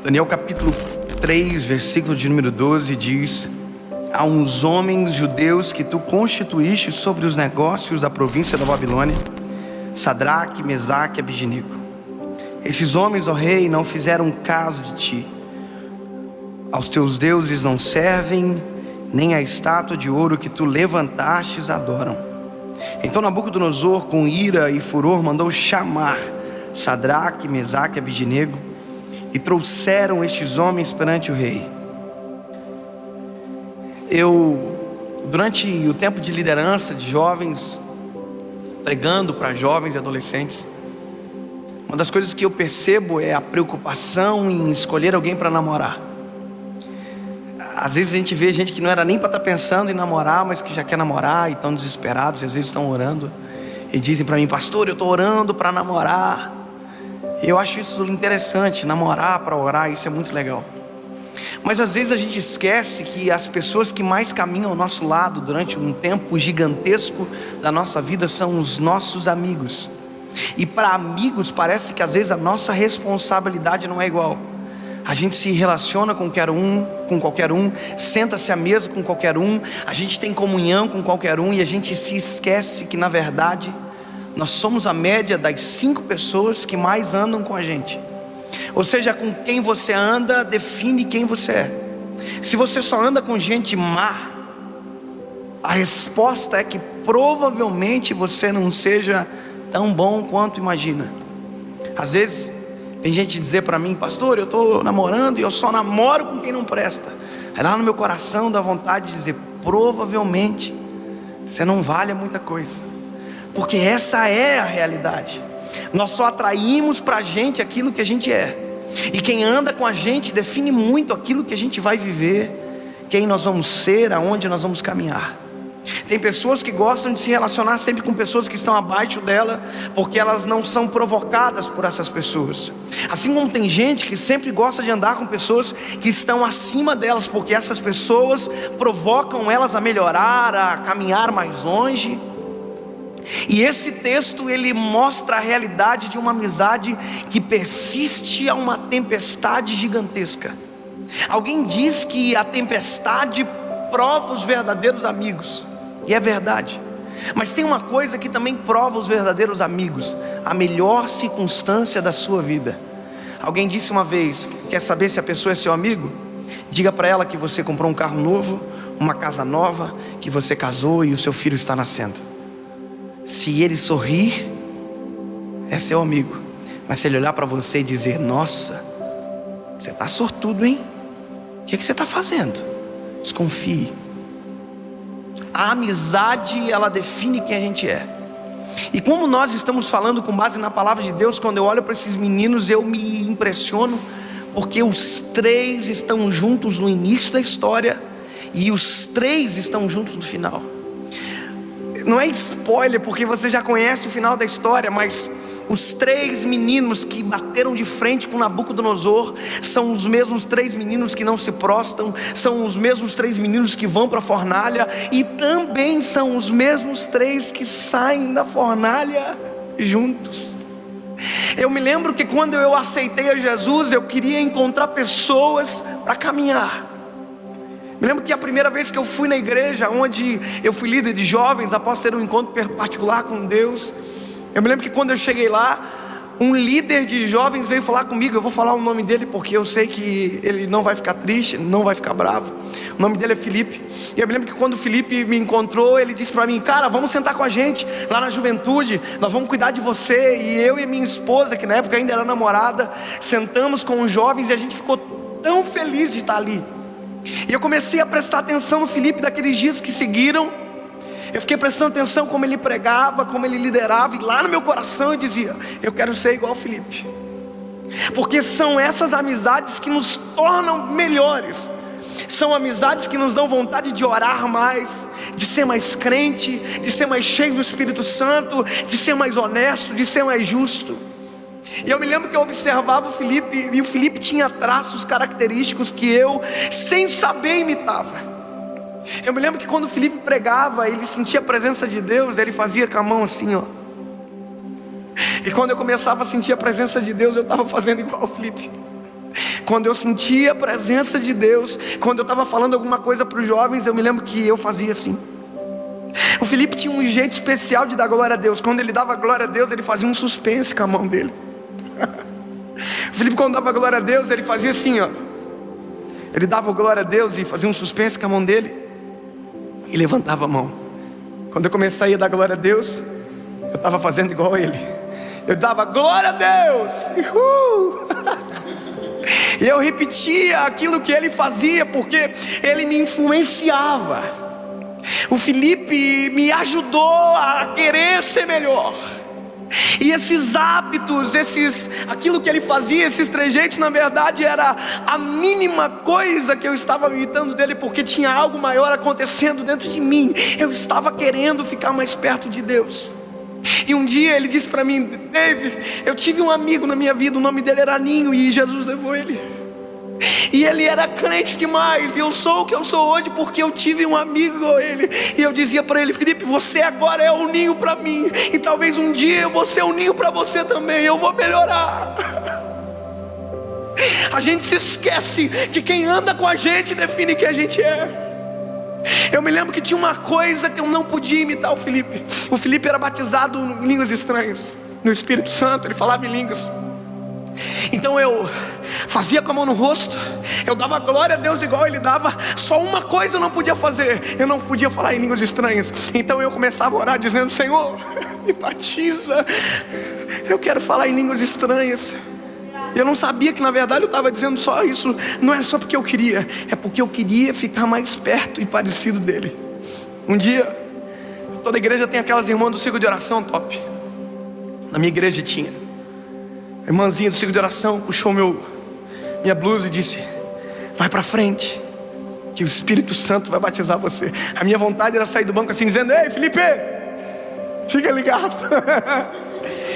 Daniel capítulo 3, versículo de número 12 diz: há uns homens judeus que tu constituíste sobre os negócios da província da Babilônia, Sadraque, Mesaque e Abednego. Esses homens, ó rei, não fizeram caso de ti. Aos teus deuses não servem, nem a estátua de ouro que tu levantastes adoram. Então Nabucodonosor, com ira e furor, mandou chamar Sadraque, Mesaque e Abednego, e trouxeram estes homens perante o rei. Durante o tempo de liderança de jovens, pregando para jovens e adolescentes, uma das coisas que eu percebo é a preocupação em escolher alguém para namorar. Às vezes a gente vê gente que não era nem para estar pensando em namorar, mas que já quer namorar e estão desesperados, e às vezes estão orando e dizem para mim: pastor, eu estou orando para namorar. Eu acho isso interessante, namorar para orar, isso é muito legal. Mas às vezes a gente esquece que as pessoas que mais caminham ao nosso lado durante um tempo gigantesco da nossa vida são os nossos amigos. E para amigos parece que às vezes a nossa responsabilidade não é igual. A gente se relaciona com qualquer um, senta-se à mesa com qualquer um, a gente tem comunhão com qualquer um, e a gente se esquece que na verdade nós somos a média das 5 pessoas que mais andam com a gente. Ou seja, com quem você anda define quem você é. Se você só anda com gente má, a resposta é que provavelmente você não seja tão bom quanto imagina. Às vezes tem gente dizer para mim: pastor, eu estou namorando e eu só namoro com quem não presta. Aí lá no meu coração dá vontade de dizer: provavelmente você não vale muita coisa, porque essa é a realidade. Nós só atraímos para a gente aquilo que a gente é, e quem anda com a gente define muito aquilo que a gente vai viver, quem nós vamos ser, aonde nós vamos caminhar. Tem pessoas que gostam de se relacionar sempre com pessoas que estão abaixo dela, porque elas não são provocadas por essas pessoas. Assim como tem gente que sempre gosta de andar com pessoas que estão acima delas, porque essas pessoas provocam elas a melhorar, a caminhar mais longe. E esse texto ele mostra a realidade de uma amizade que persiste a uma tempestade gigantesca. Alguém diz que a tempestade prova os verdadeiros amigos, e é verdade. Mas tem uma coisa que também prova os verdadeiros amigos: a melhor circunstância da sua vida. Alguém disse uma vez: quer saber se a pessoa é seu amigo? Diga para ela que você comprou um carro novo, uma casa nova, que você casou e o seu filho está nascendo. Se ele sorrir, é seu amigo. Mas se ele olhar para você e dizer: nossa, você está sortudo, hein? O que você está fazendo? Desconfie. A amizade, ela define quem a gente é. E como nós estamos falando com base na palavra de Deus, quando eu olho para esses meninos eu me impressiono, porque os 3 estão juntos no início da história, e os 3 estão juntos no final. Não é spoiler, porque você já conhece o final da história, mas os 3 meninos que bateram de frente com Nabucodonosor são os mesmos 3 meninos que não se prostam, são os mesmos 3 meninos que vão para a fornalha, e também são os mesmos 3 que saem da fornalha juntos. Eu me lembro que quando eu aceitei a Jesus, eu queria encontrar pessoas para caminhar. Me lembro que a primeira vez que eu fui na igreja, onde eu fui líder de jovens, após ter um encontro particular com Deus, eu me lembro que quando eu cheguei lá, um líder de jovens veio falar comigo. Eu vou falar o nome dele porque eu sei que ele não vai ficar triste, não vai ficar bravo. O nome dele é Felipe. E eu me lembro que quando o Felipe me encontrou, ele disse para mim: cara, vamos sentar com a gente lá na juventude, nós vamos cuidar de você. E eu e minha esposa, que na época ainda era namorada, sentamos com os jovens e a gente ficou tão feliz de estar ali. E eu comecei a prestar atenção no Felipe daqueles dias que seguiram. Eu fiquei prestando atenção como ele pregava, como ele liderava, e lá no meu coração eu dizia: eu quero ser igual ao Felipe. Porque são essas amizades que nos tornam melhores. São amizades que nos dão vontade de orar mais, de ser mais crente, de ser mais cheio do Espírito Santo, de ser mais honesto, de ser mais justo. E eu me lembro que eu observava o Felipe, e o Felipe tinha traços característicos que eu, sem saber, imitava. Eu me lembro que quando o Felipe pregava, ele sentia a presença de Deus, ele fazia com a mão assim, ó. E quando eu começava a sentir a presença de Deus, eu estava fazendo igual ao Felipe. Quando eu sentia a presença de Deus, quando eu estava falando alguma coisa para os jovens, eu me lembro que eu fazia assim. O Felipe tinha um jeito especial de dar glória a Deus. Quando ele dava glória a Deus, ele fazia um suspense com a mão dele. O Felipe, quando dava glória a Deus, ele fazia assim, ó. Ele dava glória a Deus e fazia um suspense com a mão dele e levantava a mão. Quando eu comecei a dar glória a Deus, eu estava fazendo igual a ele. Eu dava glória a Deus. E eu repetia aquilo que ele fazia, porque ele me influenciava. O Felipe me ajudou a querer ser melhor. E esses hábitos, aquilo que ele fazia, esses trejeitos, na verdade era a mínima coisa que eu estava imitando dele, porque tinha algo maior acontecendo dentro de mim. Eu estava querendo ficar mais perto de Deus. E um dia ele disse para mim: Dave, eu tive um amigo na minha vida, o nome dele era Ninho, e Jesus levou ele. E ele era crente demais, e eu sou o que eu sou hoje porque eu tive um amigo igual ele. E eu dizia para ele: Felipe, você agora é o Ninho para mim, e talvez um dia eu vou ser o Ninho para você também. Eu vou melhorar. A gente se esquece que quem anda com a gente define quem a gente é. Eu me lembro que tinha uma coisa que eu não podia imitar o Felipe. O Felipe era batizado em línguas estranhas, no Espírito Santo, ele falava em línguas. Então eu fazia com a mão no rosto, eu dava glória a Deus igual ele dava. Só uma coisa eu não podia fazer: eu não podia falar em línguas estranhas. Então eu começava a orar dizendo: Senhor, me batiza, eu quero falar em línguas estranhas. Eu não sabia que na verdade eu estava dizendo só isso. Não era só porque eu queria, é porque eu queria ficar mais perto e parecido dele. Um dia, toda igreja tem aquelas irmãs do ciclo de oração top. Na minha igreja tinha. A irmãzinha do ciclo de oração puxou minha blusa e disse: vai para frente, que o Espírito Santo vai batizar você. A minha vontade era sair do banco assim dizendo: ei Felipe, fica ligado.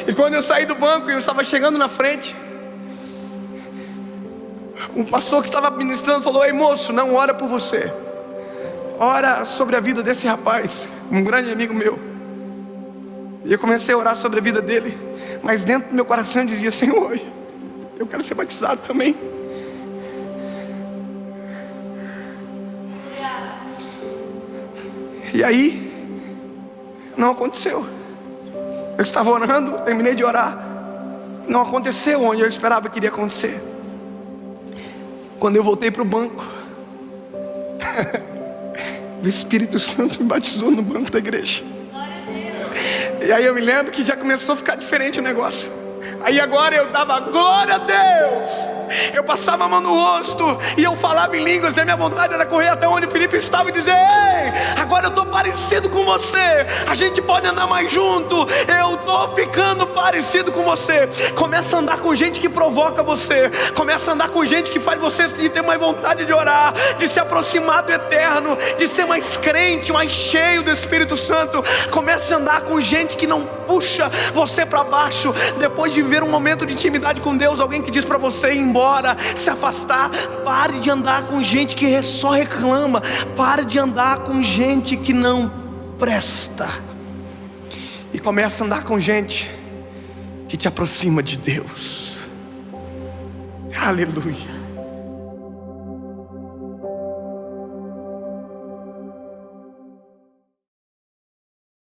E quando eu saí do banco e eu estava chegando na frente, um pastor que estava ministrando falou: ei moço, não ora por você, ora sobre a vida desse rapaz, um grande amigo meu. E eu comecei a orar sobre a vida dele, mas dentro do meu coração eu dizia: Senhor, eu quero ser batizado também. E aí não aconteceu. Eu estava orando, terminei de orar, não aconteceu onde eu esperava que iria acontecer. Quando eu voltei para o banco, o Espírito Santo me batizou no banco da igreja. E aí eu me lembro que já começou a ficar diferente o negócio. Aí agora eu dava glória a Deus, eu passava a mão no rosto e eu falava em línguas. E a minha vontade era correr até onde o Felipe estava e dizer: ei, agora eu estou parecido com você, a gente pode andar mais junto. Eu estou ficando parecido com você. Começa a andar com gente que provoca você. Começa a andar com gente que faz você ter mais vontade de orar, de se aproximar do eterno, de ser mais crente, mais cheio do Espírito Santo. Começa a andar com gente que não puxa você para baixo. Depois de ver um momento de intimidade com Deus, alguém que diz para você ir embora, se afastar, pare de andar com gente que só reclama. Pare de andar com gente que não presta, e começa a andar com gente que te aproxima de Deus. Aleluia.